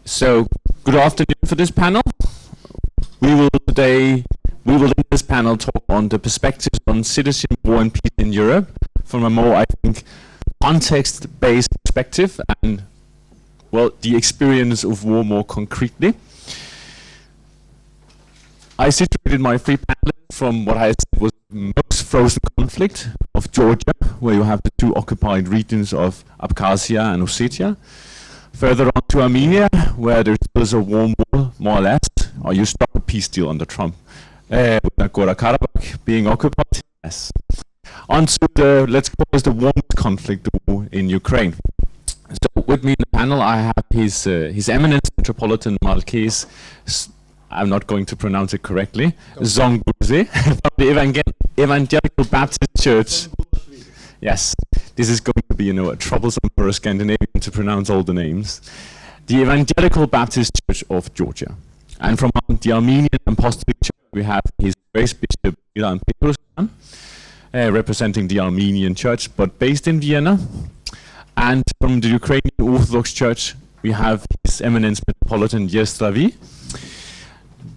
So, good afternoon for this panel. We will in this panel talk on the perspectives on citizenship, war and peace in Europe from a more, I think, context-based perspective and, well, the experience of war more concretely. I situated my three panelists from what I said was the most frozen conflict of Georgia, where you have the two occupied regions of Abkhazia and Ossetia. Further on to Armenia, where there is a warm war, more or less, or you struck a peace deal under Trump. With Nagorno-Karabakh being occupied, yes. On to the, let's call this the warmest conflict war in Ukraine. So with me in the panel, I have His Eminence Metropolitan Marquess, I'm not going to pronounce it correctly, Zongguzi, from the Evangelical Baptist Church. Yes, this is going to be, troublesome for a Scandinavian to pronounce all the names. The Evangelical Baptist Church of Georgia. And from the Armenian Apostolic Church, we have His Grace Bishop Ilan Petrosyan, representing the Armenian Church, but based in Vienna. And from the Ukrainian Orthodox Church, we have His Eminence Metropolitan Yestravi.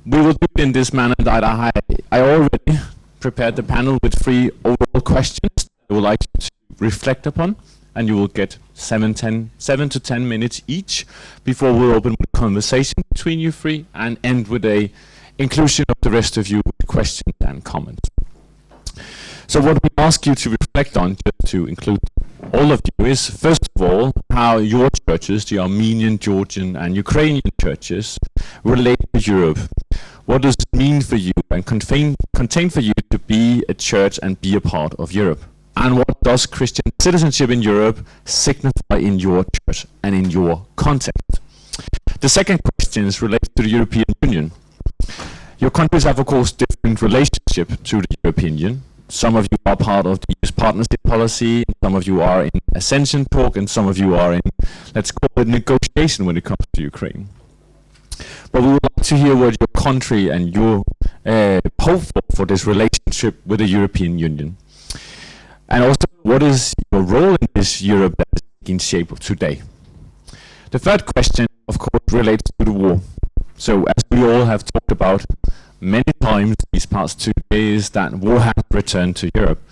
We will do it in this manner that I already prepared the panel with three overall questions I would like you to reflect upon, and you will get 7 to 10 minutes each before we'll open with a conversation between you three and end with a inclusion of the rest of you with questions and comments. So what we ask you to reflect on, just to include all of you, is first of all how your churches, the Armenian, Georgian and Ukrainian churches, relate to Europe. What does it mean for you and contain for you to be a church and be a part of Europe? And what does Christian citizenship in Europe signify in your church and in your context? The second question is related to the European Union. Your countries have, of course, different relationship to the European Union. Some of you are part of the EU partnership policy, some of you are in accession talk, and some of you are in, let's call it, negotiation when it comes to Ukraine. But we would like to hear what your country and your hope for this relationship with the European Union. And also, what is your role in this Europe that is taking shape of today? The third question, of course, relates to the war. So, as we all have talked about many times these past 2 days, that war has returned to Europe.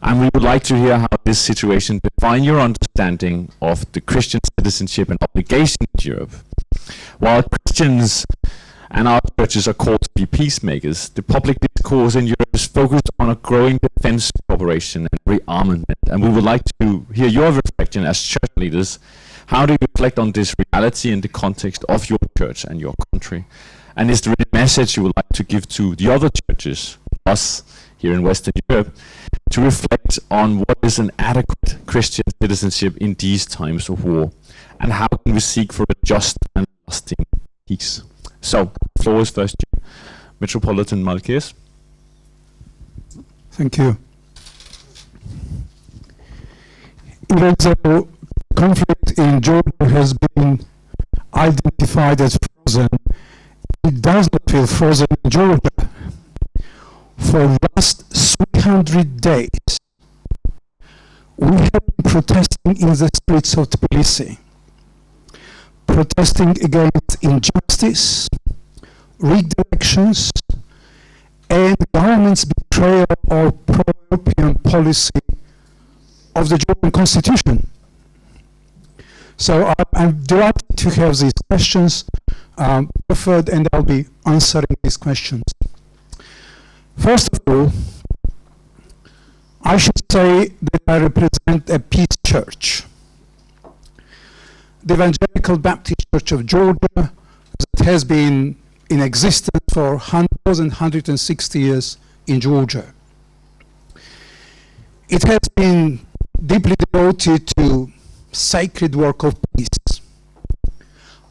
And we would like to hear how this situation defines your understanding of the Christian citizenship and obligation in Europe. While Christians and our churches are called to be peacemakers, the public discourse in Europe is focused on a growing defense cooperation and rearmament. And we would like to hear your reflection as church leaders. How do you reflect on this reality in the context of your church and your country? And is there a message you would like to give to the other churches, us here in Western Europe, to reflect on what is an adequate Christian citizenship in these times of war? And how can we seek for a just and lasting peace? So, the floor is first to Metropolitan Marquess. Thank you. Even though conflict in Georgia has been identified as frozen, it does not feel frozen in Georgia. For the last 300 days, we have been protesting in the streets of Tbilisi, protesting against injustice, rigged elections, and government's betrayal of pro-European policy of the Georgian constitution. So I'm delighted to have these questions preferred, and I'll be answering these questions. First of all, I should say that I represent a peace church. The Evangelical Baptist Church of Georgia, that has been in existence for 160 years in Georgia. It has been deeply devoted to sacred work of peace.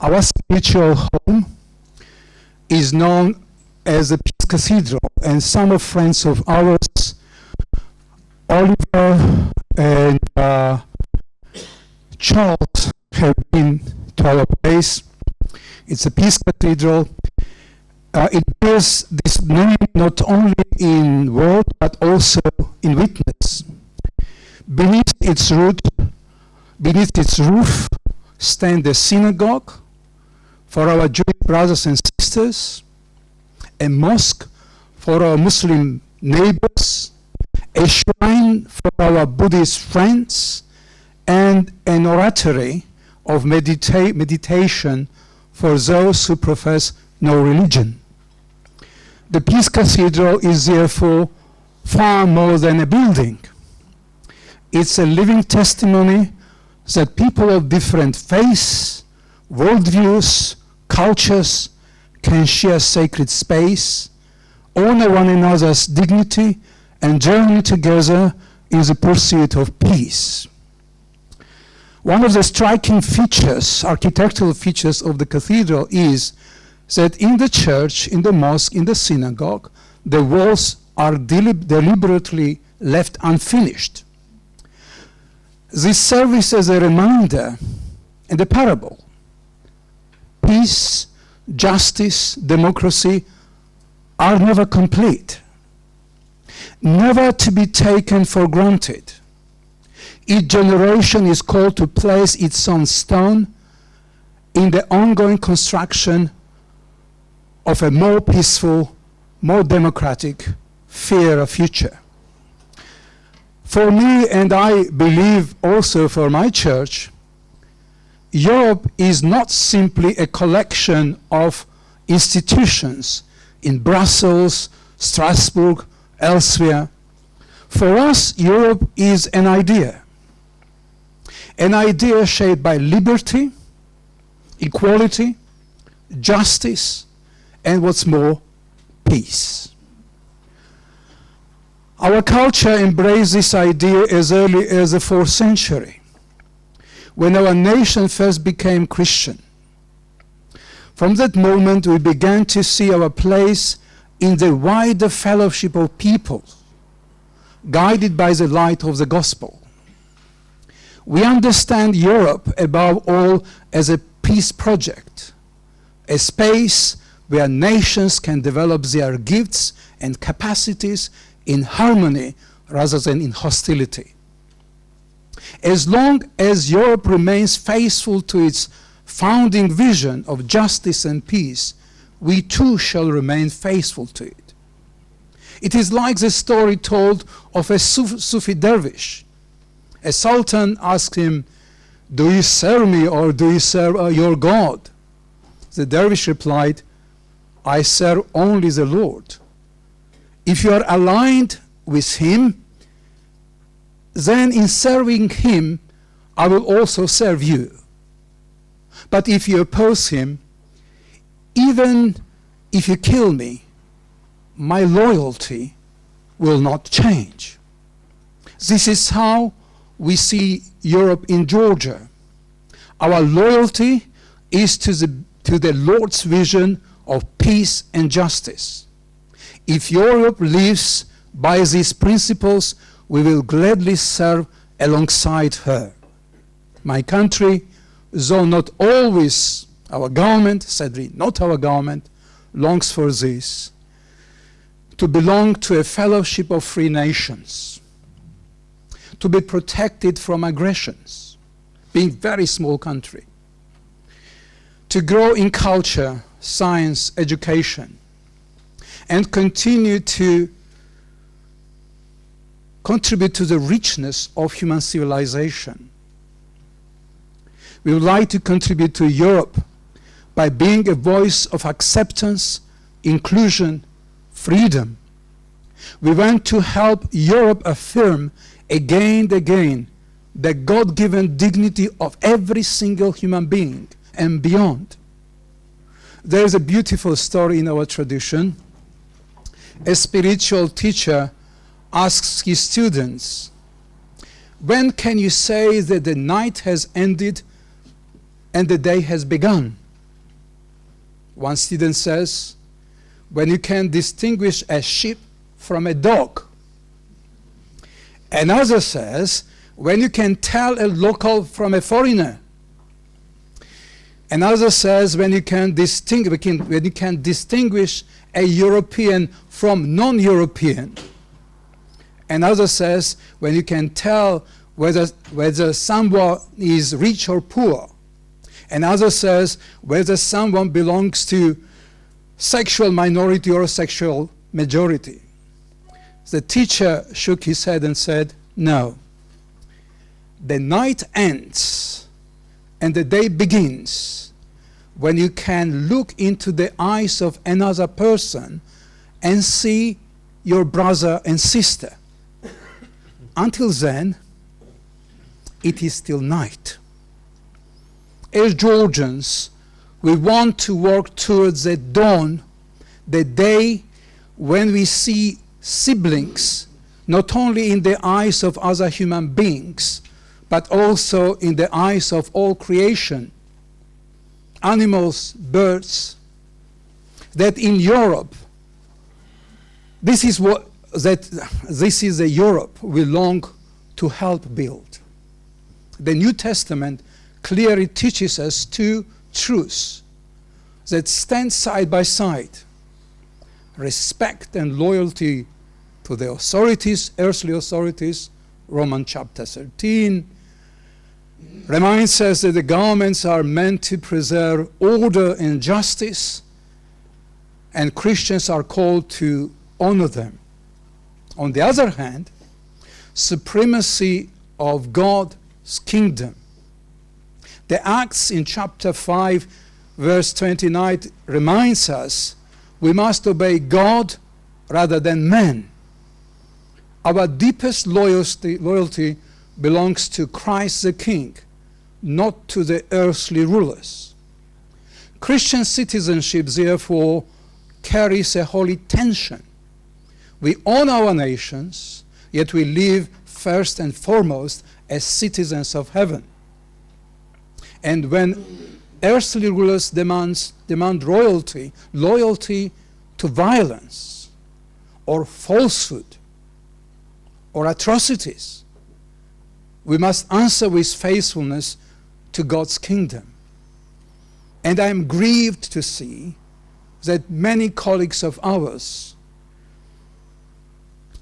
Our spiritual home is known as the Peace Cathedral, and some friends of ours, Oliver and Charles, have been to our place. It's a Peace Cathedral. It bears this name not only in word but also in witness. Beneath its roof stand a synagogue for our Jewish brothers and sisters, a mosque for our Muslim neighbors, a shrine for our Buddhist friends, and an oratory of meditation for those who profess no religion. The Peace Cathedral is therefore far more than a building. It's a living testimony that people of different faiths, worldviews, cultures can share sacred space, honor one another's dignity, and journey together in the pursuit of peace. One of the striking features, architectural features of the cathedral is that in the church, in the mosque, in the synagogue, the walls are deliberately left unfinished. This serves as a reminder and a parable. Peace, justice, democracy are never complete, never to be taken for granted. Each generation is called to place its own stone in the ongoing construction of a more peaceful, more democratic, fairer future. For me, and I believe also for my church, Europe is not simply a collection of institutions in Brussels, Strasbourg, elsewhere. For us, Europe is an idea shaped by liberty, equality, justice, and what's more, peace. Our culture embraced this idea as early as the 4th century, when our nation first became Christian. From that moment, we began to see our place in the wider fellowship of people, guided by the light of the gospel. We understand Europe, above all, as a peace project, a space where nations can develop their gifts and capacities in harmony rather than in hostility. As long as Europe remains faithful to its founding vision of justice and peace, we too shall remain faithful to it. It is like the story told of a Sufi dervish. A sultan asked him, "Do you serve me or do you serve your God?" The dervish replied, "I serve only the Lord. If you are aligned with Him, then in serving Him, I will also serve you. But if you oppose Him, even if you kill me, my loyalty will not change." This is how we see Europe in Georgia. Our loyalty is to the Lord's vision of peace and justice. If Europe lives by these principles, we will gladly serve alongside her. My country, though not always our government, sadly not our government, longs for this, to belong to a fellowship of free nations, to be protected from aggressions, being a very small country, to grow in culture, science, education, and continue to contribute to the richness of human civilization. We would like to contribute to Europe by being a voice of acceptance, inclusion, freedom. We want to help Europe affirm again and again the God-given dignity of every single human being and beyond. There is a beautiful story in our tradition. A spiritual teacher asks his students, "When can you say that the night has ended and the day has begun?" One student says, "When you can distinguish a sheep from a dog." Another says, "When you can tell a local from a foreigner." Another says, when you can distinguish a European from non-European. Another says, when you can tell whether someone is rich or poor. Another says whether someone belongs to sexual minority or sexual majority. The teacher shook his head and said, no. The night ends and the day begins when you can look into the eyes of another person and see your brother and sister. Until then, it is still night. As Georgians, we want to work towards the dawn, the day when we see siblings, not only in the eyes of other human beings, but also in the eyes of all creation, animals, birds, that in Europe, this is the Europe we long to help build. The New Testament clearly teaches us two truths that stand side by side: respect and loyalty to the authorities, earthly authorities. Romans chapter 13 reminds us that the governments are meant to preserve order and justice, and Christians are called to honor them. On the other hand, supremacy of God's kingdom. The Acts in chapter 5, verse 29 reminds us we must obey God rather than men. Our deepest loyalty belongs to Christ the King, not to the earthly rulers. Christian citizenship, therefore, carries a holy tension. We own our nations, yet we live first and foremost as citizens of heaven. And when earthly rulers demand loyalty to violence or falsehood or atrocities, we must answer with faithfulness to God's kingdom. And I am grieved to see that many colleagues of ours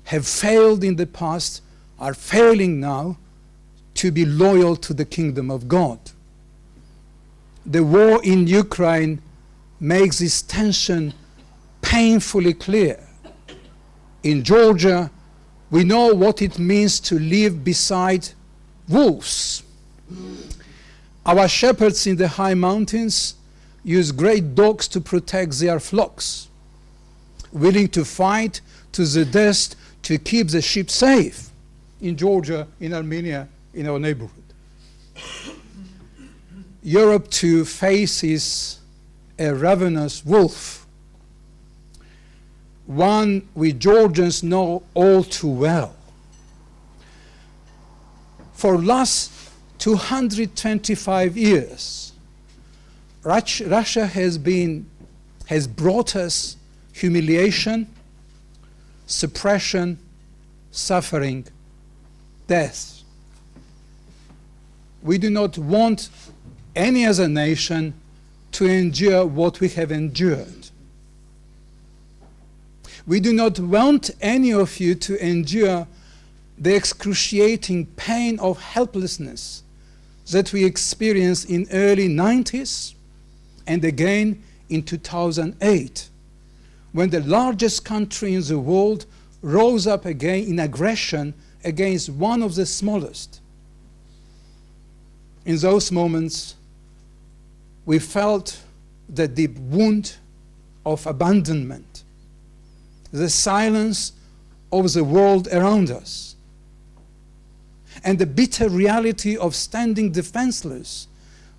have failed in the past, are failing now to be loyal to the kingdom of God. The war in Ukraine makes this tension painfully clear. In Georgia, we know what it means to live beside wolves. Our shepherds in the high mountains use great dogs to protect their flocks, willing to fight to the death to keep the sheep safe. In Georgia, in Armenia, in our neighborhood. Europe too faces a ravenous wolf, one we Georgians know all too well. For last 225 years, Russia has brought us humiliation, suppression, suffering, death. We do not want any other nation to endure what we have endured. We do not want any of you to endure the excruciating pain of helplessness that we experienced in early 90s and again in 2008, when the largest country in the world rose up again in aggression against one of the smallest. In those moments, we felt the deep wound of abandonment, the silence of the world around us, and the bitter reality of standing defenseless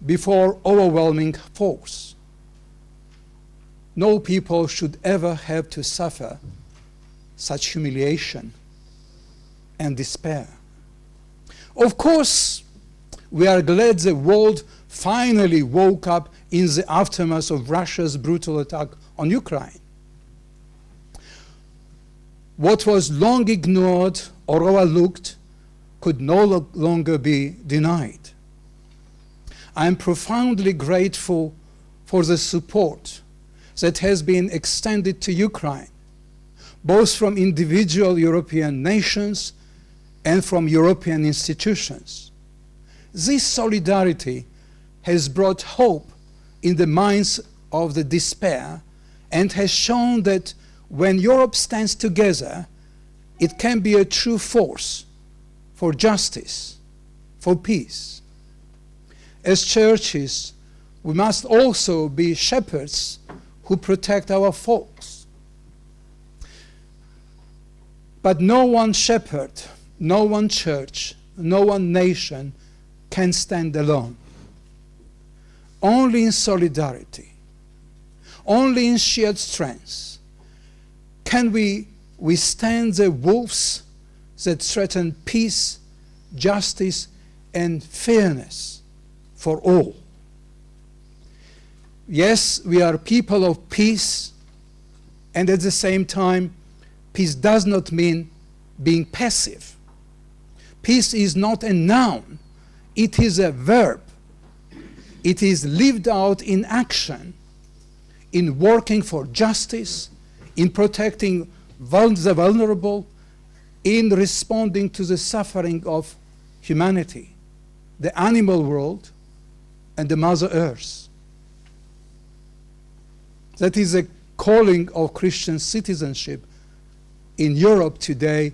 before overwhelming force. No people should ever have to suffer such humiliation and despair. Of course, we are glad the world finally woke up in the aftermath of Russia's brutal attack on Ukraine. What was long ignored or overlooked could no longer be denied. I am profoundly grateful for the support that has been extended to Ukraine, both from individual European nations and from European institutions. This solidarity has brought hope in the minds of the despair and has shown that when Europe stands together, it can be a true force for justice, for peace. As churches, we must also be shepherds who protect our folks. But no one shepherd, no one church, no one nation can stand alone. Only in solidarity, only in shared strength can we withstand the wolves that threaten peace, justice, and fairness for all. Yes, we are people of peace, and at the same time, peace does not mean being passive. Peace is not a noun, it is a verb. It is lived out in action, in working for justice, in protecting the vulnerable, in responding to the suffering of humanity, the animal world, and the Mother Earth. That is a calling of Christian citizenship in Europe today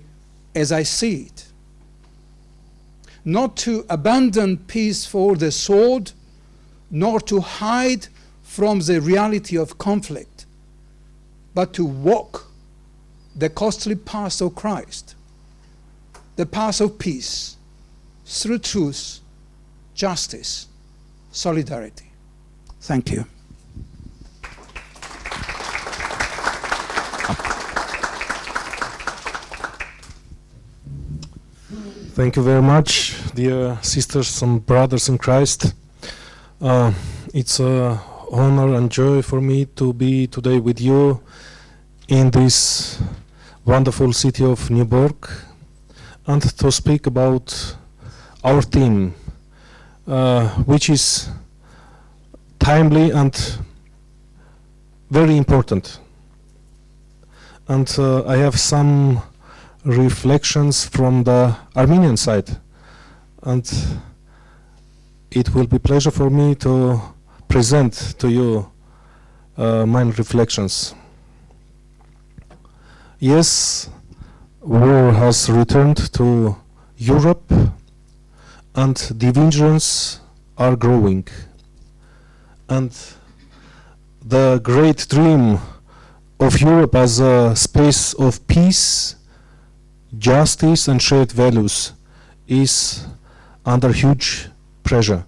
as I see it. Not to abandon peace for the sword, nor to hide from the reality of conflict, but to walk the costly path of Christ, the path of peace, through truth, justice, solidarity. Thank you. Thank you very much, dear sisters and brothers in Christ. It's an honor and joy for me to be today with you in this wonderful city of Nyborg and to speak about our theme, which is timely and very important. And I have some reflections from the Armenian side, and it will be pleasure for me to present to you my reflections. Yes, war has returned to Europe and divisions are growing, and the great dream of Europe as a space of peace, justice and shared values is under huge pressure.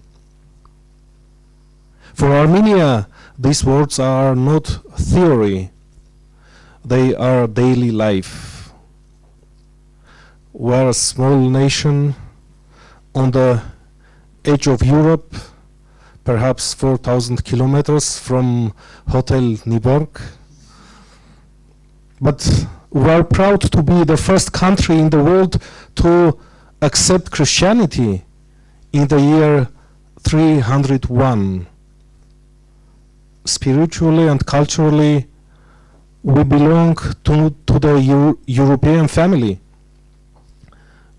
For Armenia, these words are not theory, they are daily life. We're a small nation on the edge of Europe, perhaps 4,000 kilometers from Hotel Nyborg. But we are proud to be the first country in the world to accept Christianity in the year 301. Spiritually and culturally, we belong to the European family.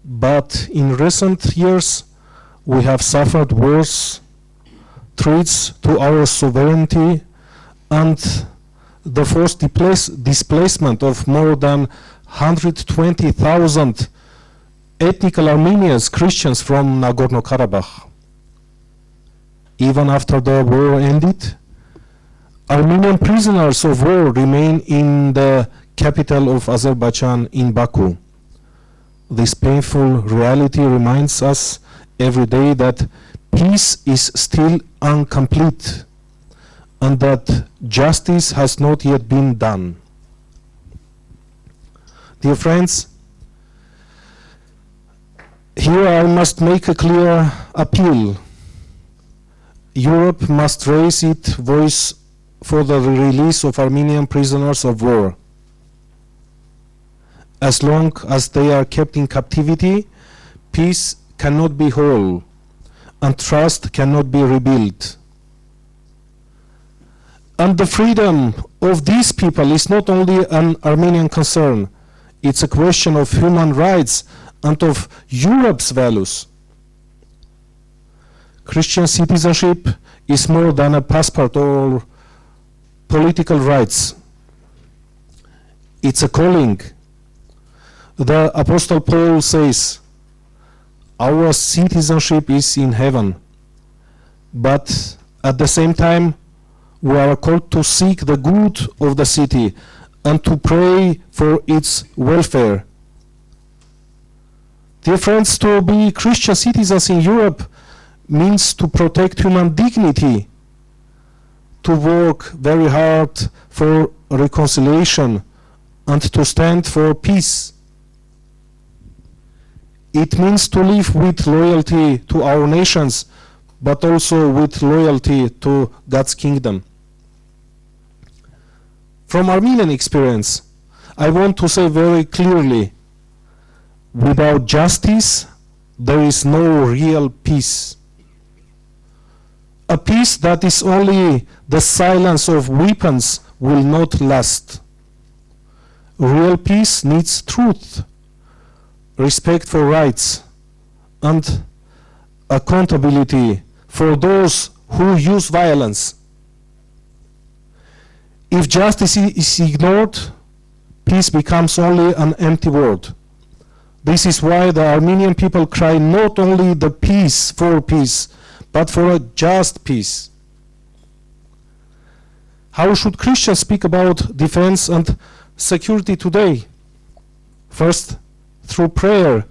But in recent years, we have suffered wars, threats to our sovereignty, and the forced displacement of more than 120,000 ethnical Armenians, Christians from Nagorno-Karabakh. Even after the war ended, Armenian prisoners of war remain in the capital of Azerbaijan in Baku. This painful reality reminds us every day that peace is still incomplete and that justice has not yet been done. Dear friends, here I must make a clear appeal. Europe must raise its voice for the release of Armenian prisoners of war. As long as they are kept in captivity, peace cannot be whole and trust cannot be rebuilt. And the freedom of these people is not only an Armenian concern, it's a question of human rights and of Europe's values. Christian citizenship is more than a passport or political rights. It's a calling. The Apostle Paul says, our citizenship is in heaven, but at the same time, we are called to seek the good of the city and to pray for its welfare. Dear friends, to be Christian citizens in Europe means to protect human dignity, to work very hard for reconciliation, and to stand for peace. It means to live with loyalty to our nations, but also with loyalty to God's kingdom. From Armenian experience, I want to say very clearly, without justice, there is no real peace. A peace that is only the silence of weapons will not last. Real peace needs truth, respect for rights, and accountability for those who use violence. If justice is ignored, peace becomes only an empty word. This is why the Armenian people cry not only the peace for peace, but for a just peace. How should Christians speak about defense and security today? First, through prayer,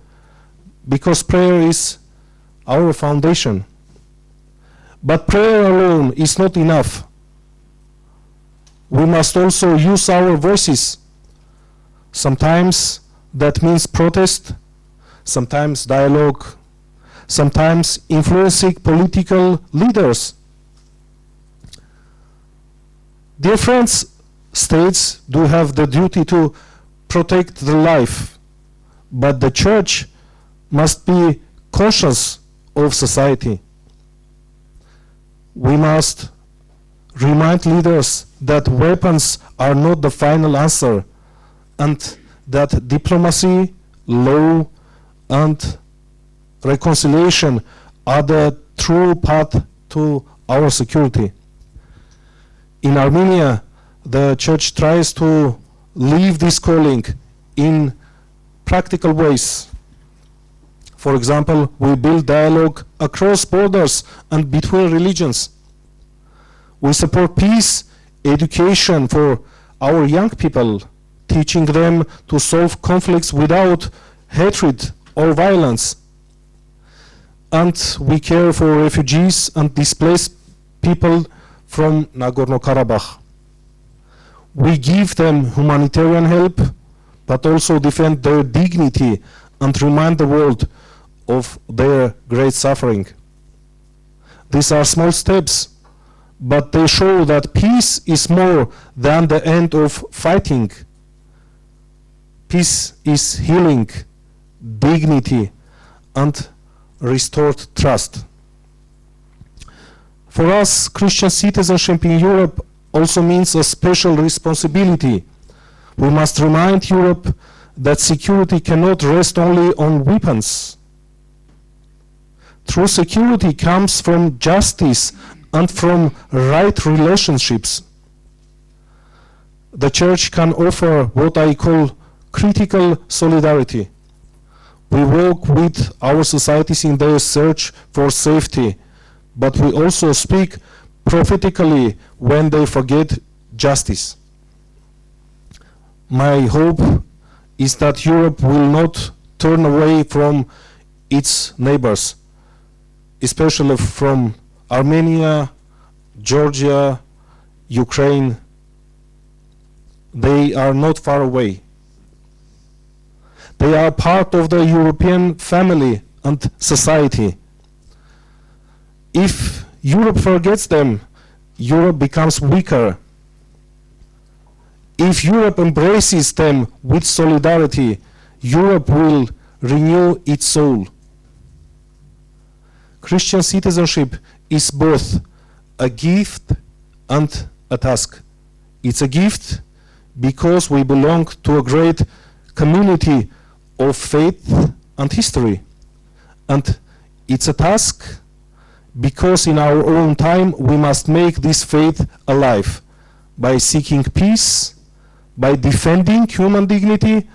because prayer is our foundation. But prayer alone is not enough. We must also use our voices. Sometimes that means protest, sometimes dialogue, sometimes influencing political leaders. Dear friends, states do have the duty to protect the life, but the church must be conscious of society. We must remind leaders that weapons are not the final answer, and that diplomacy, law, and reconciliation are the true path to our security. In Armenia, the church tries to live this calling in practical ways. For example, we build dialogue across borders and between religions. We support peace, education for our young people, teaching them to solve conflicts without hatred or violence. And we care for refugees and displaced people from Nagorno-Karabakh. We give them humanitarian help, but also defend their dignity and remind the world of their great suffering. These are small steps, but they show that peace is more than the end of fighting. Peace is healing, dignity, and restored trust. For us, Christian citizenship in Europe also means a special responsibility. We must remind Europe that security cannot rest only on weapons. True security comes from justice and from right relationships. The Church can offer what I call critical solidarity. We work with our societies in their search for safety, but we also speak prophetically when they forget justice. My hope is that Europe will not turn away from its neighbors, especially from Armenia, Georgia, Ukraine. They are not far away. They are part of the European family and society. If Europe forgets them, Europe becomes weaker. If Europe embraces them with solidarity, Europe will renew its soul. Christian citizenship is both a gift and a task. It's a gift because we belong to a great community of faith and history. And it's a task because in our own time we must make this faith alive by seeking peace, by defending human dignity,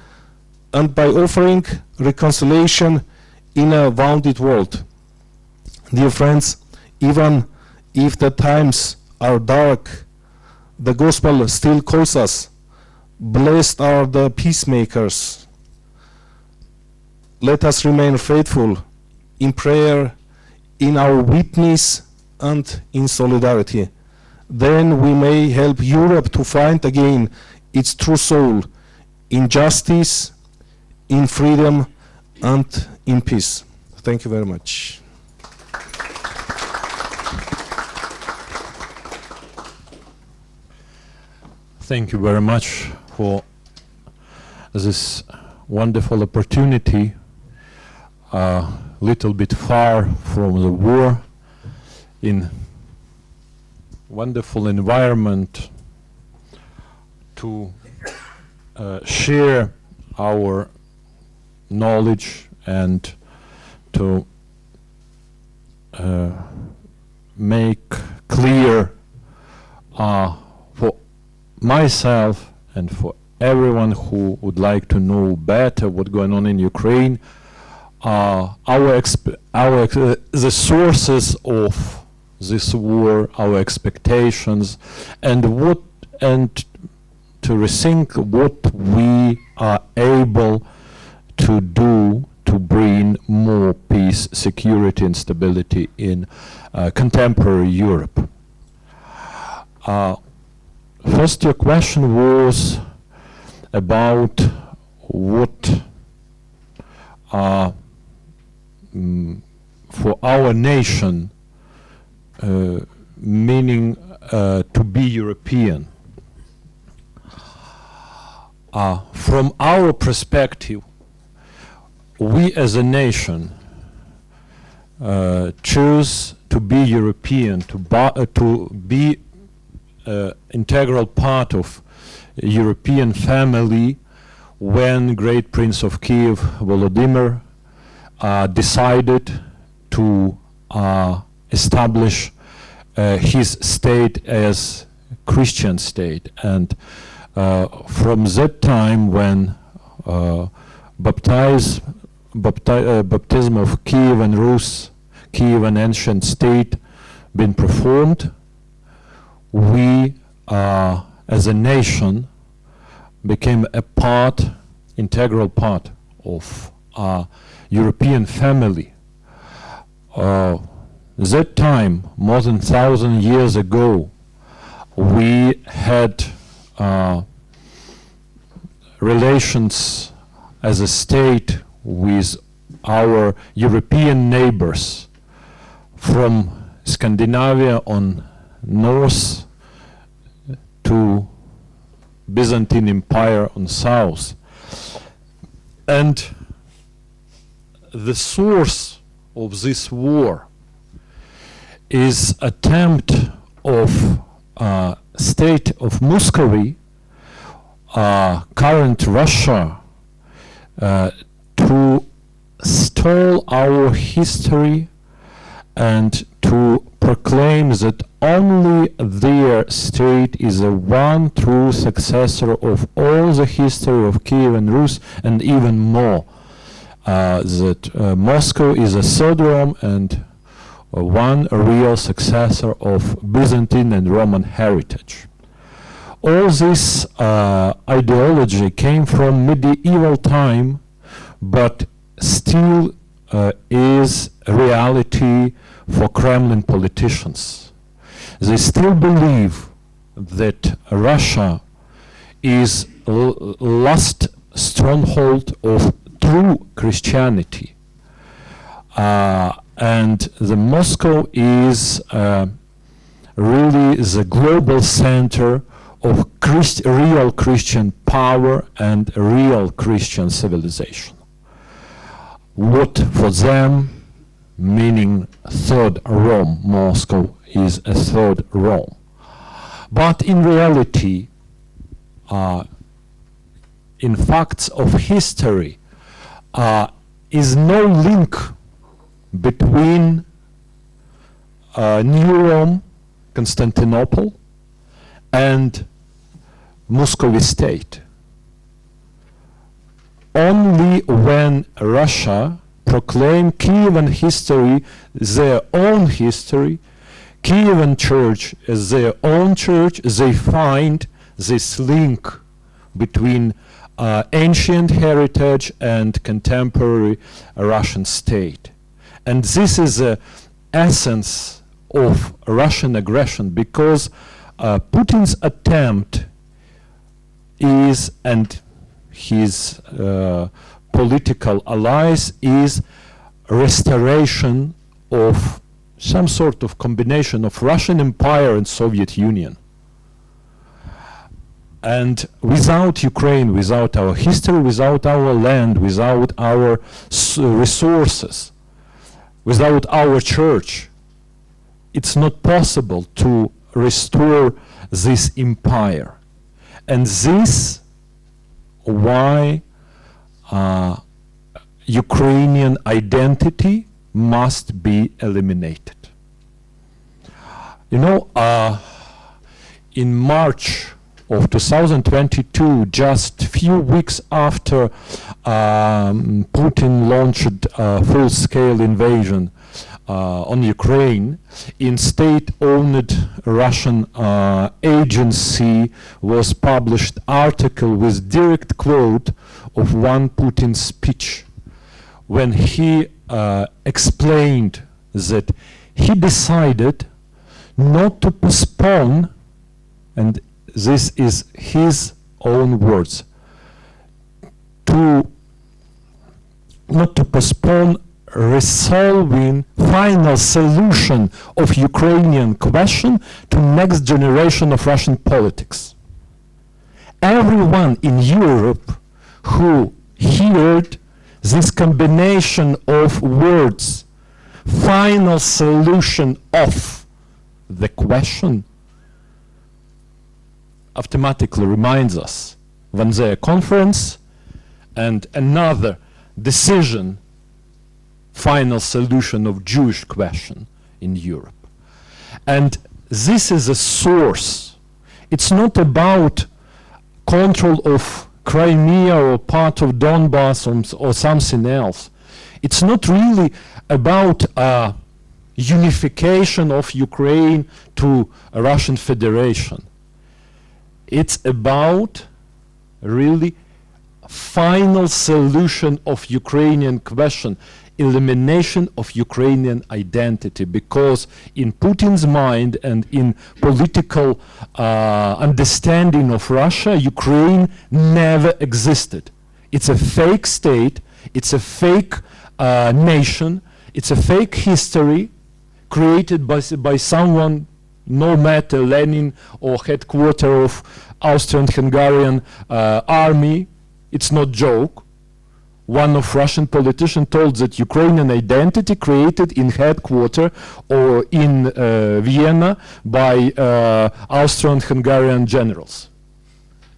and by offering reconciliation in a wounded world. Dear friends, even if the times are dark, the gospel still calls us, blessed are the peacemakers. Let us remain faithful in prayer, in our witness, and in solidarity. Then we may help Europe to find again its true soul in justice, in freedom, and in peace. Thank you very much. Thank you very much for this wonderful opportunity, a little bit far from the war, in wonderful environment to share our knowledge and to make clear for myself and for everyone who would like to know better what's going on in Ukraine, the sources of this war, our expectations, and to rethink what we are able to do to bring more peace, security, and stability in contemporary Europe. First, your question was about what for our nation meaning to be European. From our perspective, we as a nation choose to be European, to be integral part of European family when Great Prince of Kiev Volodymyr decided to establish his state as Christian state, and from that time when baptism of Kiev and Rus, Kiev and ancient state been performed, we as a nation became a integral part of European family. That time, more than 1,000 years ago, we had relations as a state with our European neighbors from Scandinavia on north to Byzantine Empire on south. And the source of this war is attempt of state of Muscovy, current Russia, to stole our history and to proclaim that only their state is the one true successor of all the history of Kiev and Rus, and even more, that Moscow is a third Rome and one real successor of Byzantine and Roman heritage. All this ideology came from medieval time, but still is a reality for Kremlin politicians. They still believe that Russia is last stronghold of true Christianity, and the Moscow is really the global center of real Christian power and real Christian civilization. What for them meaning third Rome, Moscow is a third Rome. But in reality, in facts of history, is no link between New Rome, Constantinople, and Muscovy state. Only when Russia proclaimed Kievan history their own history, Kievan church as their own church, they find this link between ancient heritage and contemporary Russian state. And this is the essence of Russian aggression, because Putin's attempt is, and his political allies, is restoration of some sort of combination of Russian Empire and Soviet Union. And without Ukraine, without our history, without our land, without our resources, without our church, it's not possible to restore this empire. And this why Ukrainian identity must be eliminated. You know, in March of 2022, just few weeks after Putin launched a full-scale invasion on Ukraine, in state-owned Russian agency was published article with direct quote of one Putin speech, when he explained that he decided not to postpone, and this is his own words, not to postpone resolving final solution of Ukrainian question to next generation of Russian politics. Everyone in Europe who heard this combination of words, final solution of the question, automatically reminds us Wannsee Conference and another decision, final solution of Jewish question in Europe. And this is a source. It's not about control of Crimea or part of Donbass or something else. It's not really about unification of Ukraine to a Russian Federation. It's about really final solution of Ukrainian question, elimination of Ukrainian identity, because in Putin's mind and in political understanding of Russia, Ukraine never existed. It's a fake state, it's a fake nation, it's a fake history created by someone, no matter Lenin or headquarter of Austrian-Hungarian army. It's not joke. One of Russian politicians told that Ukrainian identity created in headquarter or in Vienna by Austrian-Hungarian generals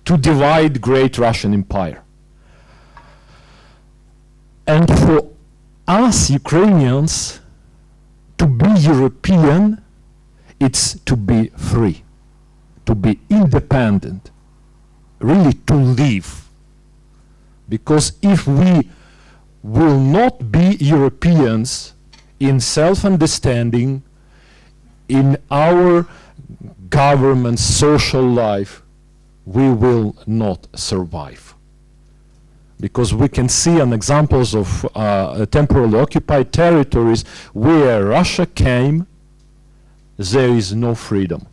to divide great Russian Empire. And for us Ukrainians, to be European, it's to be free, to be independent, really to live. Because if we will not be Europeans in self-understanding, in our government, social life, we will not survive. Because we can see on examples of temporarily occupied territories where Russia came, there is no freedom.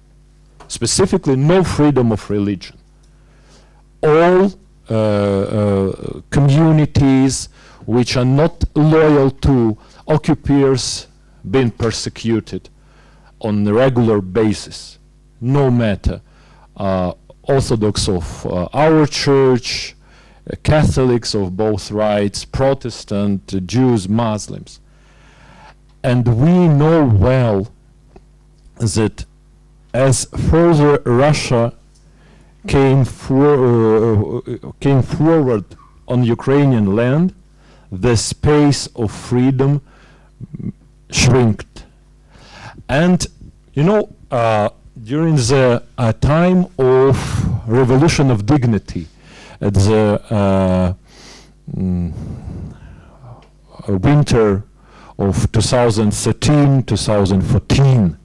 Specifically, no freedom of religion. All communities which are not loyal to occupiers being persecuted on a regular basis, no matter Orthodox of our church, Catholics of both rights, Protestant, Jews, Muslims. And we know well that as further Russia came forward on Ukrainian land, the space of freedom shrinked. And you know, during the time of Revolution of Dignity, at the winter of 2013-2014,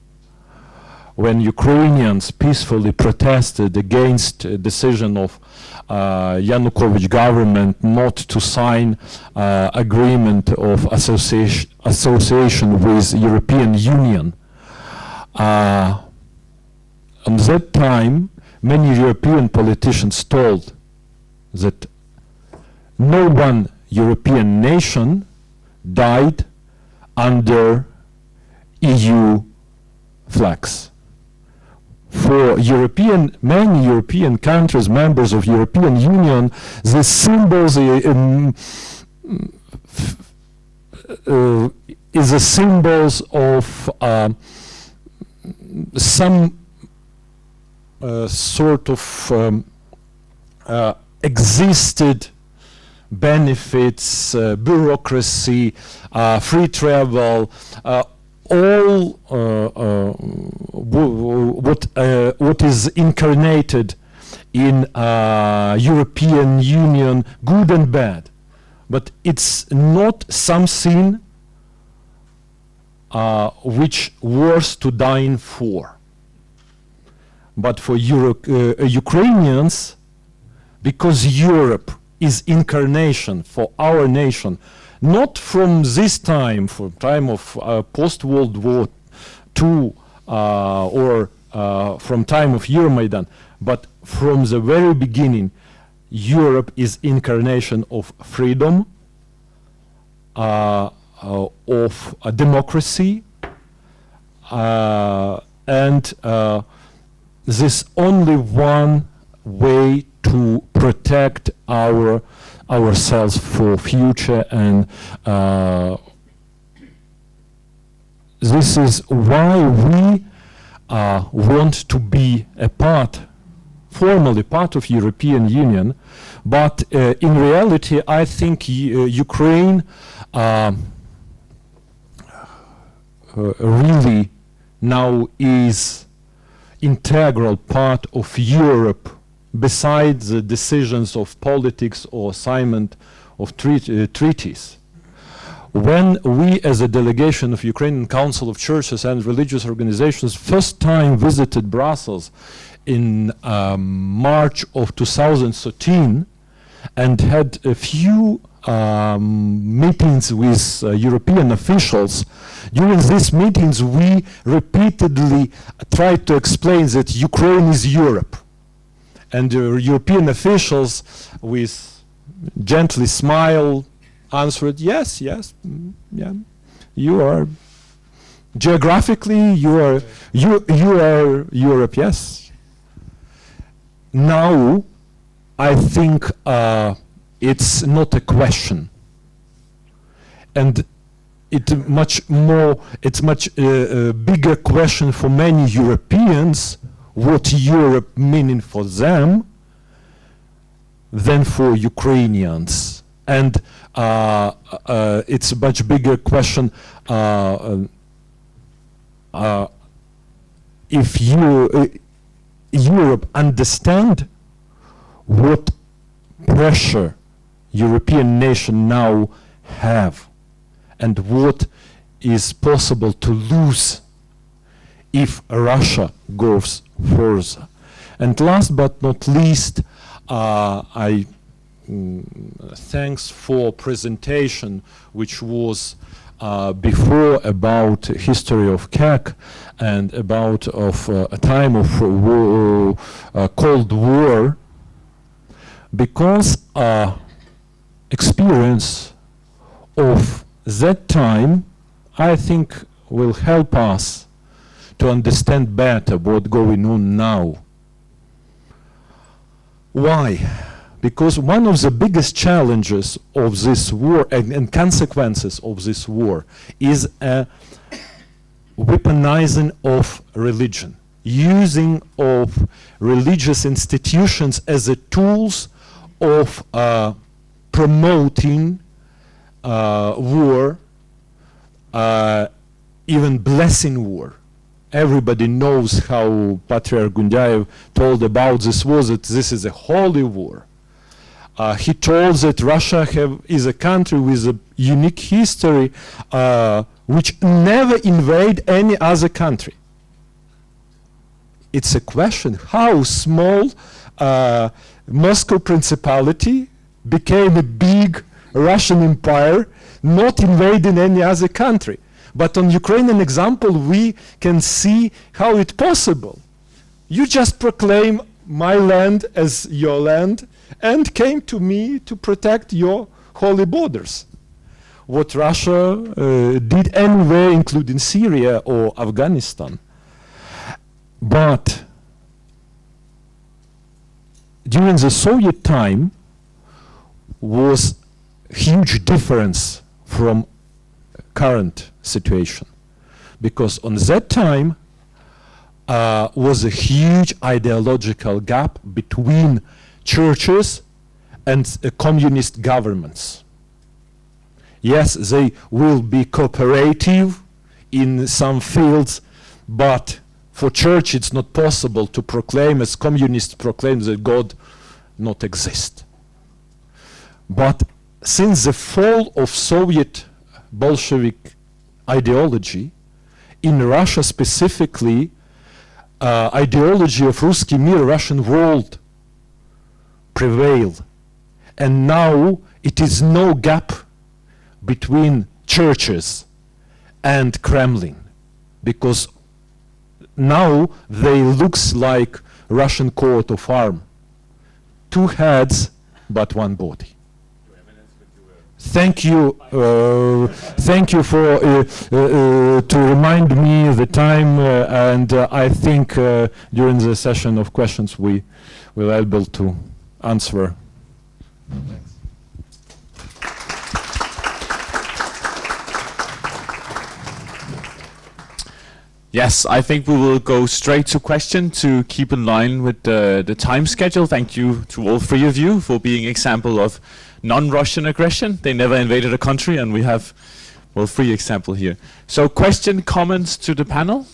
when Ukrainians peacefully protested against a decision of Yanukovych government not to sign agreement of association with European Union. At that time, many European politicians told that no one European nation died under EU flags. For many European countries, members of European Union, the symbols is the symbols of some sort of existed benefits, bureaucracy, free travel, all what is incarnated in European Union, good and bad. But it's not something which worth to die for. But for Ukrainians, because Europe is incarnation for our nation, not from this time, from time of post-World War II or from time of Euromaidan, but from the very beginning, Europe is incarnation of freedom, of democracy, and this only one way to protect ourselves for future, and this is why we want to be formally part of European Union. But in reality, I think Ukraine really now is integral part of Europe, besides the decisions of politics or assignment of treaties. When we, as a delegation of Ukrainian Council of Churches and Religious Organizations, first time visited Brussels in March of 2013 and had a few meetings with European officials, during these meetings we repeatedly tried to explain that Ukraine is Europe. And the European officials, with gently smile, answered, yes, yeah, you are geographically, you are Europe, yes. Now, I think it's not a question, and it's much bigger question for many Europeans. What Europe meaning for them than for Ukrainians, and it's a much bigger question if Europe understand what pressure European nation now have and what is possible to lose if Russia goes further. And last but not least, I thanks for presentation which was before about history of CAC and about a time of Cold War, because experience of that time, I think, will help us to understand better what's going on now. Why? Because one of the biggest challenges of this war and consequences of this war is a weaponizing of religion, using of religious institutions as a tools of promoting war, even blessing war. everybody knows how Patriarch Gundyaev told about this war, that this is a holy war. He told that Russia is a country with a unique history which never invade any other country. It's a question how small Moscow Principality became a big Russian empire, not invading any other country. But on Ukrainian example, we can see how it's possible. You just proclaim my land as your land and came to me to protect your holy borders. What Russia did anywhere, including Syria or Afghanistan. But during the Soviet time was huge difference from current situation, because on that time was a huge ideological gap between churches and communist governments. Yes, they will be cooperative in some fields, but for church it's not possible to proclaim, as communists proclaim, that God not exist. But since the fall of Soviet Bolshevik ideology, in Russia specifically, ideology of Ruski Mir, Russian world, prevailed. And now it is no gap between churches and Kremlin, because now they looks like Russian coat of arms. Two heads, but one body. Thank you for to remind me the time, and I think during the session of questions we will be able to answer. Yes, I think we will go straight to question to keep in line with the time schedule. Thank you to all three of you for being example of non-Russian aggression. They never invaded a country, and we have, well, three examples here. So question, comments to the panel?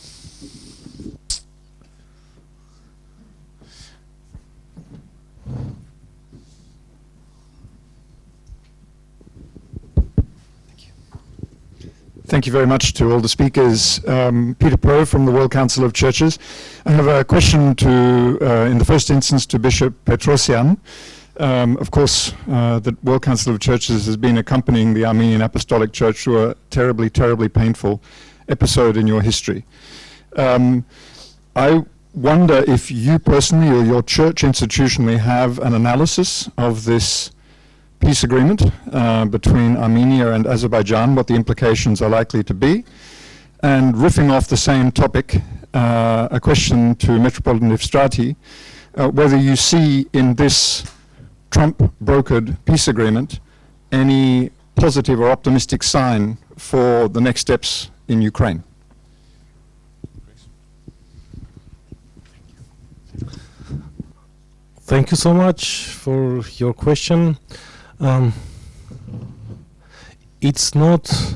Thank you very much to all the speakers. Peter Pro from the World Council of Churches. I have a question to, in the first instance, to Bishop Petrosyan. Of course, the World Council of Churches has been accompanying the Armenian Apostolic Church through a terribly, terribly painful episode in your history. I wonder if you personally or your church institutionally have an analysis of this peace agreement between Armenia and Azerbaijan, what the implications are likely to be. And riffing off the same topic, a question to Metropolitan Evstrati, whether you see in this Trump-brokered peace agreement any positive or optimistic sign for the next steps in Ukraine. Thank you so much for your question. It's not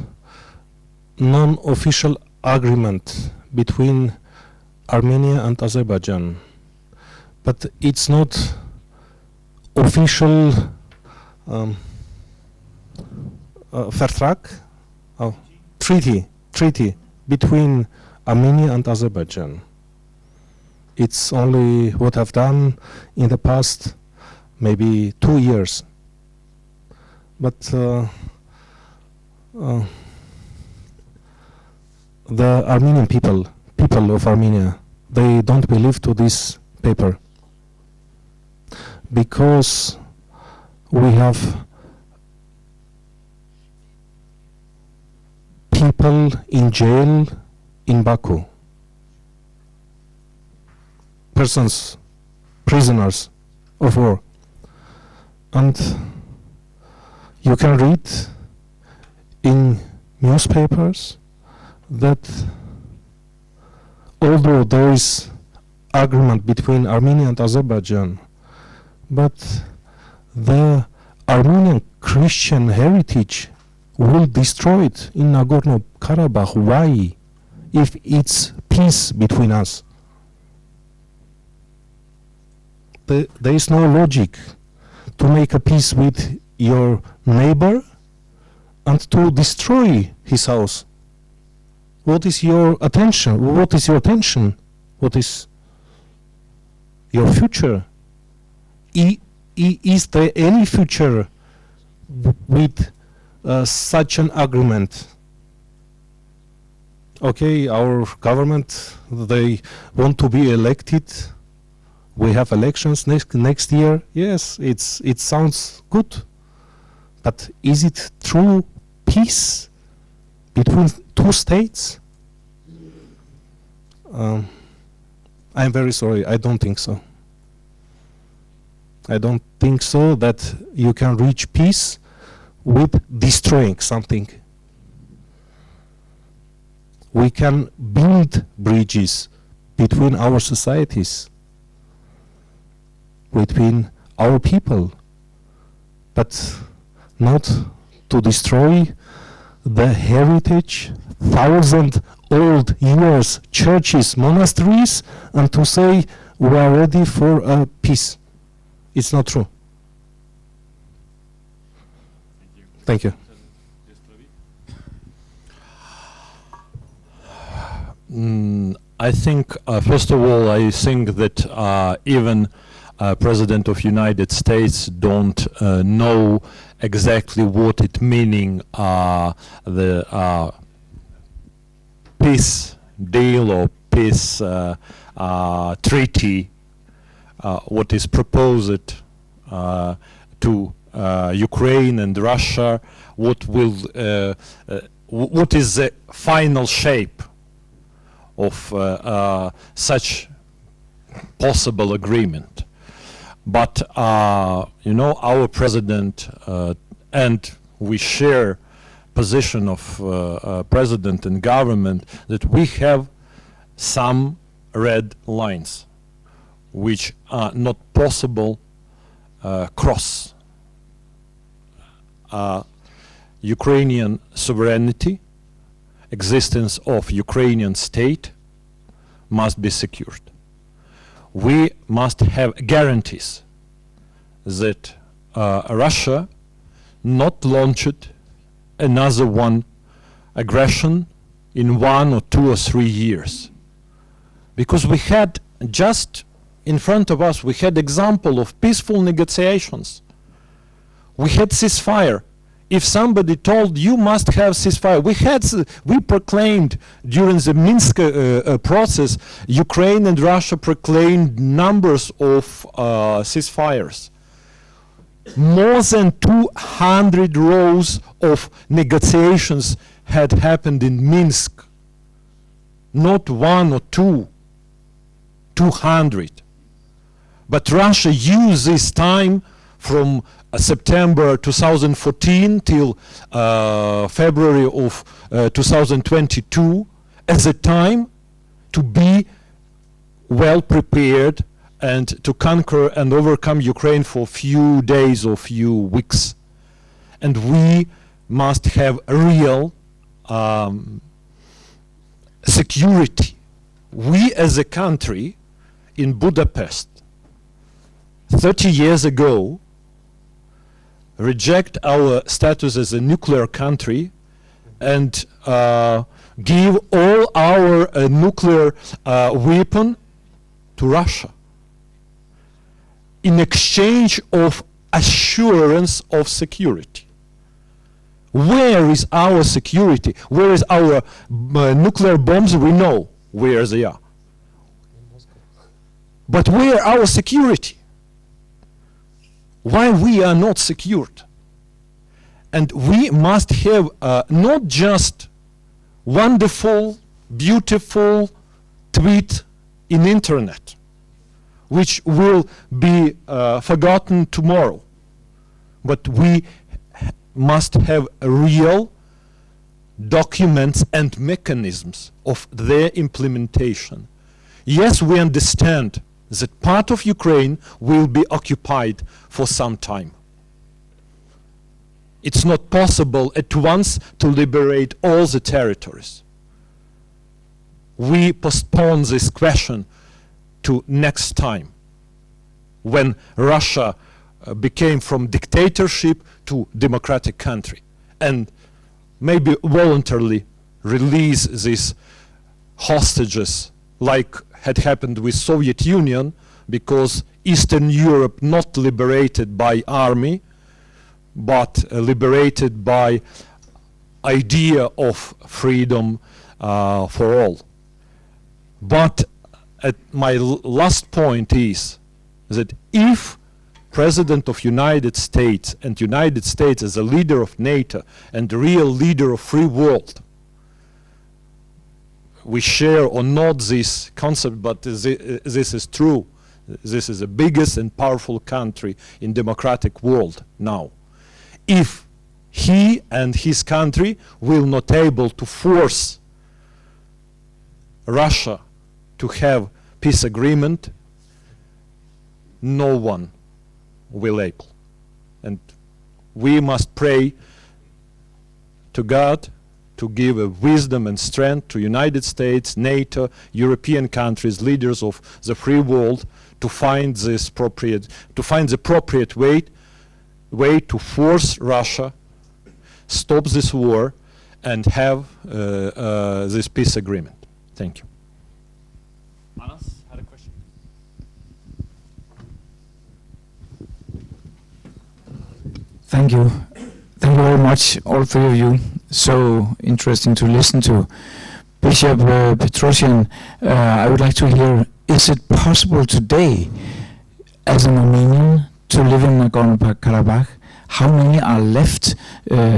non-official agreement between Armenia and Azerbaijan, but it's not official treaty between Armenia and Azerbaijan. It's only what I've done in the past maybe 2 years. But the Armenian people of Armenia, they don't believe to this paper, because we have people in jail in Baku, prisoners of war, and you can read in newspapers that although there is agreement between Armenia and Azerbaijan, but the Armenian Christian heritage will destroy it in Nagorno-Karabakh. Why? if it's peace between us. There is no logic to make a peace with your neighbor and to destroy his house. What is your attention? What is your attention? What is your future? Is there any future with such an agreement? Okay, our government, they want to be elected. We have elections next year. Yes, it sounds good. But is it true peace between two states? I'm very sorry, I don't think so. I don't think so that you can reach peace with destroying something. We can build bridges between our societies, between our people, but not to destroy the heritage, 1,000-old years, churches, monasteries, and to say we are ready for peace. It's not true. Thank you. I think, first of all, I think that even President of United States don't know exactly what it meaning the peace deal or peace treaty what is proposed to Ukraine and Russia, what is the final shape of such possible agreement. But you know, our president and we share position of president and government that we have some red lines which are not possible cross. Ukrainian sovereignty, existence of Ukrainian state must be secured. We must have guarantees that Russia not launched another one aggression in 1 or 2 or 3 years. Because we had just in front of us, we had example of peaceful negotiations. We had ceasefire. If somebody told you must have ceasefire, we proclaimed during the Minsk process, Ukraine and Russia proclaimed numbers of ceasefires. More than 200 rows of negotiations had happened in Minsk. Not 1 or 2, 200. But Russia used this time from September 2014 till February of 2022 as a time to be well prepared and to conquer and overcome Ukraine for few days or few weeks. And we must have real security. We as a country in Budapest 30 years ago reject our status as a nuclear country and give all our nuclear weapon to Russia in exchange of assurance of security. Where is our security? Where is our nuclear bombs? We know where they are. But where our security? Why we are not secured? And we must have not just wonderful, beautiful tweet in internet, which will be forgotten tomorrow, but we must have real documents and mechanisms of their implementation. Yes, we understand that part of Ukraine will be occupied for some time. It's not possible at once to liberate all the territories. we postpone this question to next time, when Russia became from dictatorship to democratic country, and maybe voluntarily release these hostages like had happened with Soviet Union, because Eastern Europe not liberated by army, but liberated by idea of freedom for all. But my last point is that if President of United States and United States as a leader of NATO and real leader of free world, we share or not this concept, but this is true. This is the biggest and powerful country in democratic world now. If he and his country will not able to force Russia to have peace agreement, no one will able. And we must pray to God to give a wisdom and strength to United States, NATO, European countries, leaders of the free world, to find this appropriate, way to force Russia, stop this war, and have this peace agreement. Thank you. Anas had a question. Thank you. Thank you very much, all three of you. So interesting to listen to. Bishop Petrosian, I would like to hear, is it possible today, as an Armenian, to live in Nagorno-Karabakh? How many are left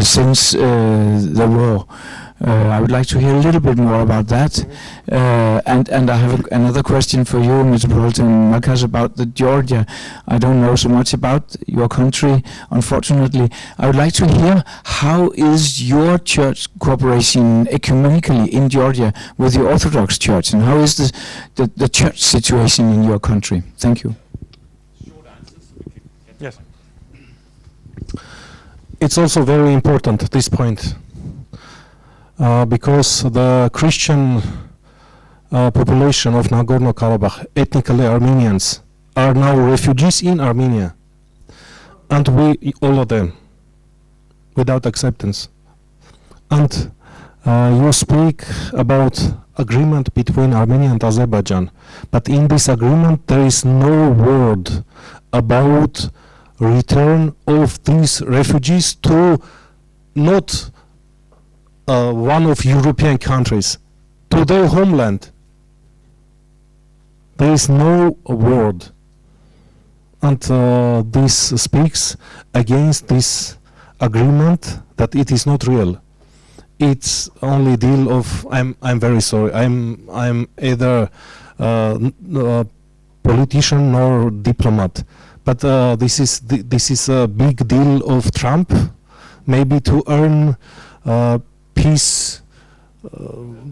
since the war? I would like to hear a little bit more about that. And I have another question for you, Metropolitan Marcus, about the Georgia. I don't know so much about your country, unfortunately. I would like to hear, how is your church cooperating ecumenically in Georgia with the Orthodox Church, and how is the church situation in your country? Thank you. Yes. It's also very important at this point, because the Christian population of Nagorno-Karabakh, ethnically Armenians, are now refugees in Armenia, and we, all of them, without acceptance. And you speak about agreement between Armenia and Azerbaijan, but in this agreement there is no word about return of these refugees to not one of European countries, to their homeland. There is no word, and this speaks against this agreement, that it is not real. It's only deal of, I'm very sorry, I'm either politician nor diplomat, but this is a big deal of Trump, maybe to earn peace,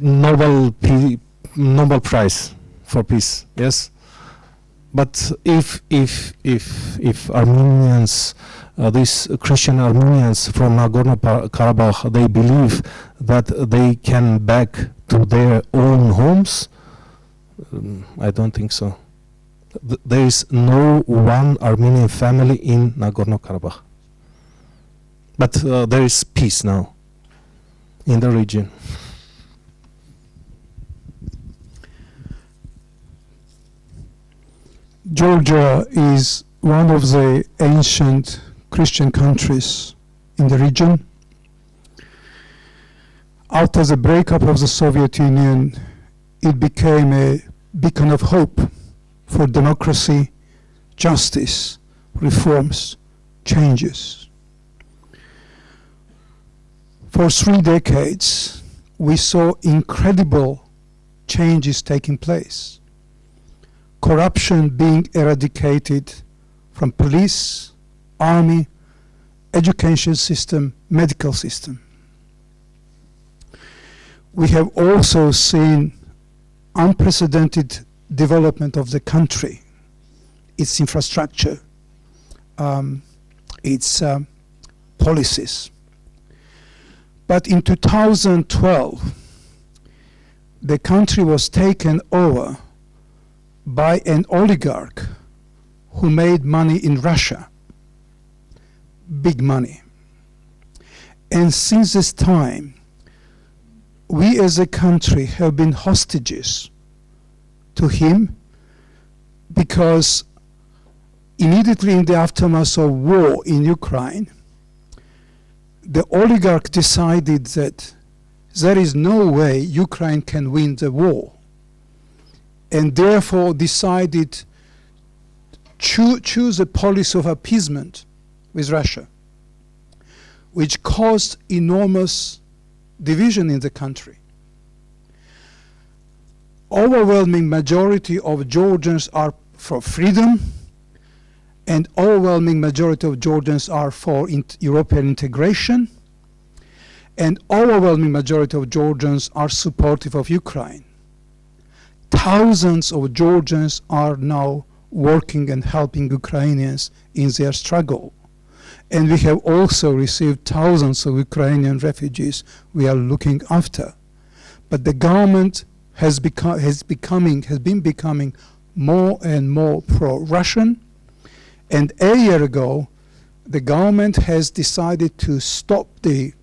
Nobel Prize for peace. Yes, but if Armenians, these Christian Armenians from Nagorno-Karabakh, they believe that they can back to their own homes, I don't think so. There is no one Armenian family in Nagorno-Karabakh. But there is peace now in the region. Georgia is one of the ancient Christian countries in the region. After the breakup of the Soviet Union, it became a beacon of hope for democracy, justice, reforms, changes. For 3 decades, we saw incredible changes taking place. Corruption being eradicated from police, army, education system, medical system. We have also seen unprecedented development of the country, its infrastructure, its policies. But in 2012, the country was taken over by an oligarch who made money in Russia, big money. And since this time, we as a country have been hostages to him, because immediately in the aftermath of war in Ukraine, the oligarch decided that there is no way Ukraine can win the war, and therefore decided to choose a policy of appeasement with Russia, which caused enormous division in the country. Overwhelming majority of Georgians are for freedom, and overwhelming majority of Georgians are for European integration, and overwhelming majority of Georgians are supportive of Ukraine. Thousands of Georgians are now working and helping Ukrainians in their struggle. And we have also received thousands of Ukrainian refugees we are looking after. But the government has been becoming more and more pro-Russian. And a year ago, the government has decided to stop the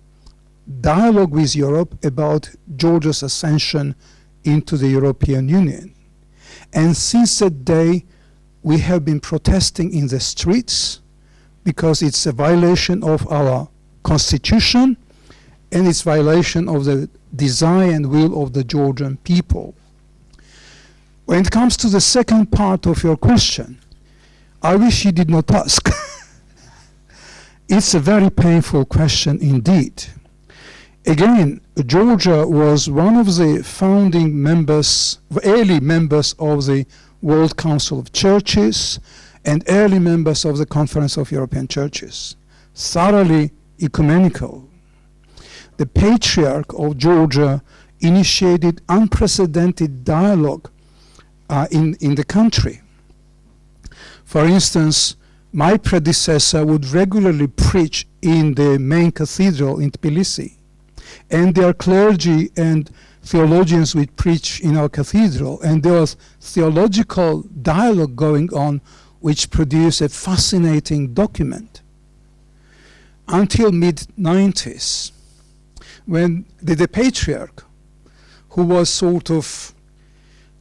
dialogue with Europe about Georgia's ascension into the European Union. And since that day, we have been protesting in the streets, because it's a violation of our constitution, and it's violation of the desire and will of the Georgian people. When it comes to the second part of your question, I wish you did not ask. It's a very painful question indeed. Again, Georgia was one of the founding members, early members of the World Council of Churches, and early members of the Conference of European Churches, thoroughly ecumenical. The Patriarch of Georgia initiated unprecedented dialogue in the country. For instance, my predecessor would regularly preach in the main cathedral in Tbilisi, and their clergy and theologians would preach in our cathedral, and there was theological dialogue going on, which produced a fascinating document. Until mid-90s, when the Patriarch, who was sort of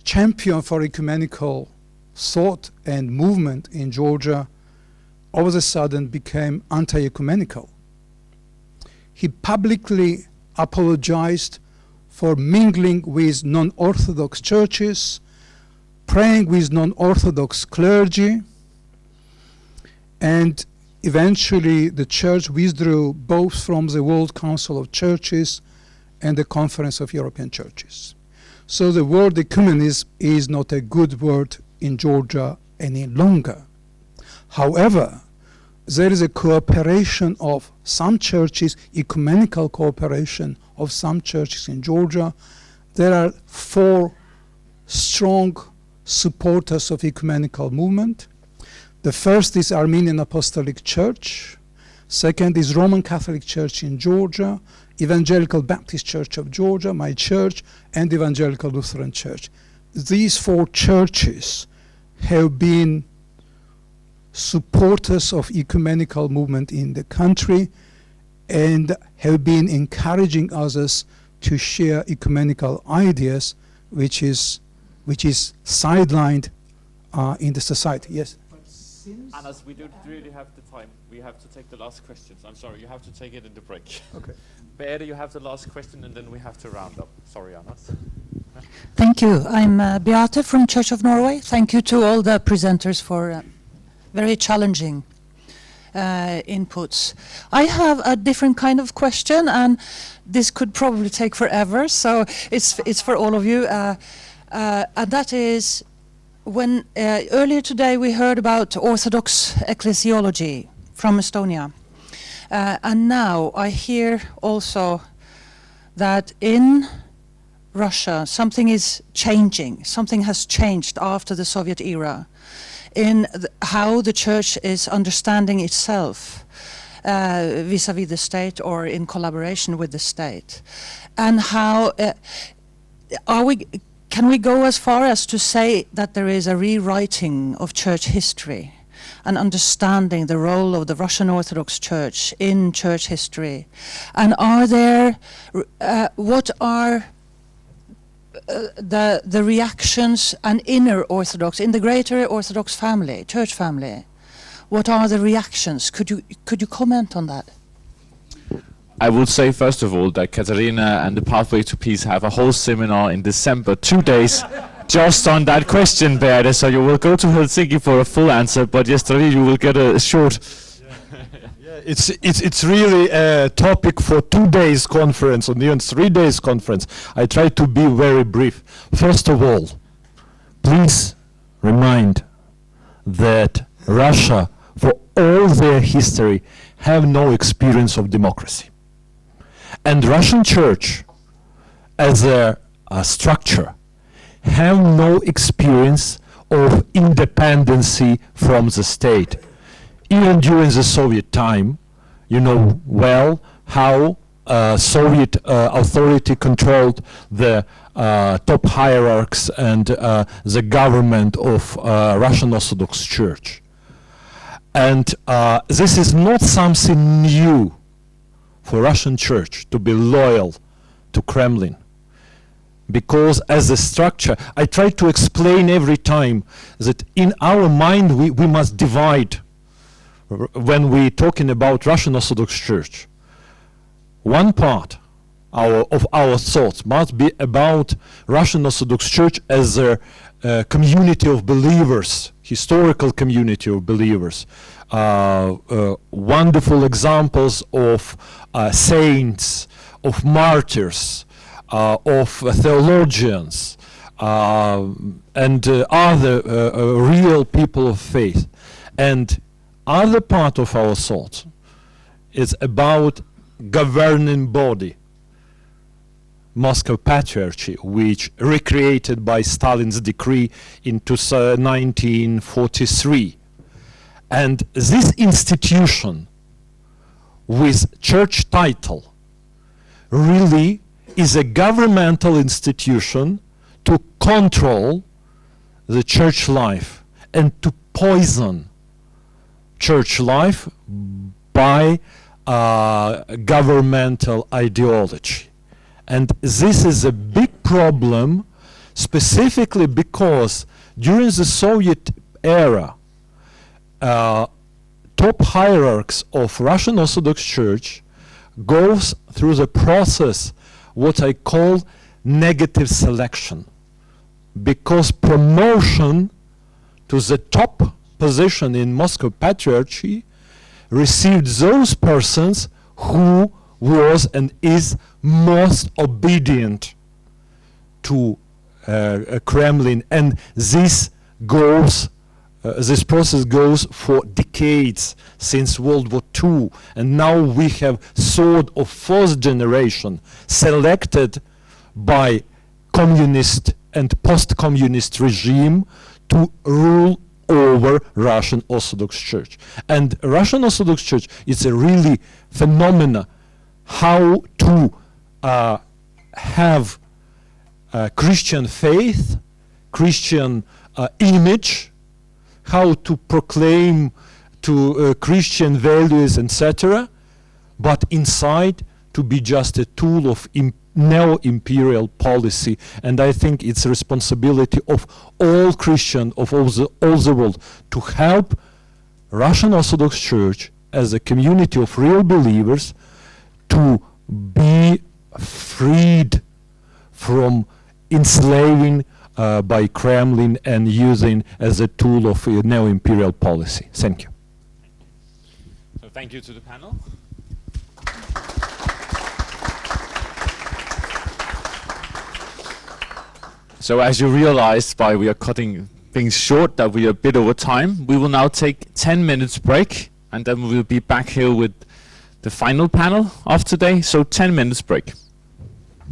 champion for ecumenical thought and movement in Georgia, all of a sudden became anti-ecumenical. He publicly apologized for mingling with non-Orthodox churches, praying with non-Orthodox clergy, and eventually the church withdrew both from the World Council of Churches and the Conference of European Churches. So the word ecumenism is not a good word in Georgia any longer. However, there is a cooperation of some churches, ecumenical cooperation of some churches in Georgia. There are 4 strong supporters of ecumenical movement. The first is Armenian Apostolic Church. Second is Roman Catholic Church in Georgia, Evangelical Baptist Church of Georgia, my church, and Evangelical Lutheran Church. These 4 churches have been supporters of ecumenical movement in the country and have been encouraging others to share ecumenical ideas, which is sidelined in the society. Yes? Anas, we don't really have the time. We have to take the last questions. I'm sorry, you have to take it in the break. Okay. Beate, you have the last question, and then we have to round up. Sorry, Anas. Thank you. I'm Beate from Church of Norway. Thank you to all the presenters for very challenging inputs. I have a different kind of question, and this could probably take forever, so it's for all of you. And that is, when earlier today we heard about Orthodox ecclesiology from Estonia, and now I hear also that in Russia something is changing. Something has changed after the Soviet era in how the church is understanding itself vis-à-vis the state or in collaboration with the state, and how can we go as far as to say that there is a rewriting of church history and understanding the role of the Russian Orthodox Church in church history? And are there, what are the reactions and inner Orthodox, in the greater Orthodox family, church family? What are the reactions? Could you comment on that? I would say, first of all, that Katarina and the Pathway to Peace have a whole seminar in December, 2 days, just on that question, Beate. So you will go to Helsinki for a full answer, but yesterday you will get a short. Yeah, it's really a topic for 2 days conference, or even 3 days conference. I try to be very brief. First of all, please remind that Russia, for all their history, have no experience of democracy. And Russian Church, as a structure, have no experience of independency from the state. Even during the Soviet time, you know well how Soviet authority controlled the top hierarchs and the government of Russian Orthodox Church. And this is not something new for Russian Church to be loyal to Kremlin. Because as a structure, I try to explain every time that in our mind we must divide when we're talking about Russian Orthodox Church. One part of our thoughts must be about Russian Orthodox Church as a community of believers, historical community of believers, wonderful examples of saints, of martyrs, of theologians, and other real people of faith. And other part of our thoughts is about governing body, Moscow Patriarchy, which recreated by Stalin's decree in 1943. And this institution with church title really is a governmental institution to control the church life and to poison church life by governmental ideology. And this is a big problem, specifically because during the Soviet era, top hierarchs of Russian Orthodox Church goes through the process what I call negative selection, because promotion to the top position in Moscow Patriarchy received those persons who was and is most obedient to Kremlin, and this goes this process goes for decades, since World War II, and now we have third or fourth generation selected by communist and post-communist regime to rule over Russian Orthodox Church. And Russian Orthodox Church is a really phenomena how to have Christian faith, Christian image, how to proclaim to Christian values, etc., but inside to be just a tool of neo-imperial policy. And I think it's a responsibility of all Christians of all the world to help Russian Orthodox Church as a community of real believers to be freed from enslaving by Kremlin and using as a tool of neo-imperial policy. Thank you. So thank you to the panel. So as you realized, by we are cutting things short, that we are a bit over time, we will now take 10 minutes break, and then we will be back here with the final panel of today. So 10 minutes break.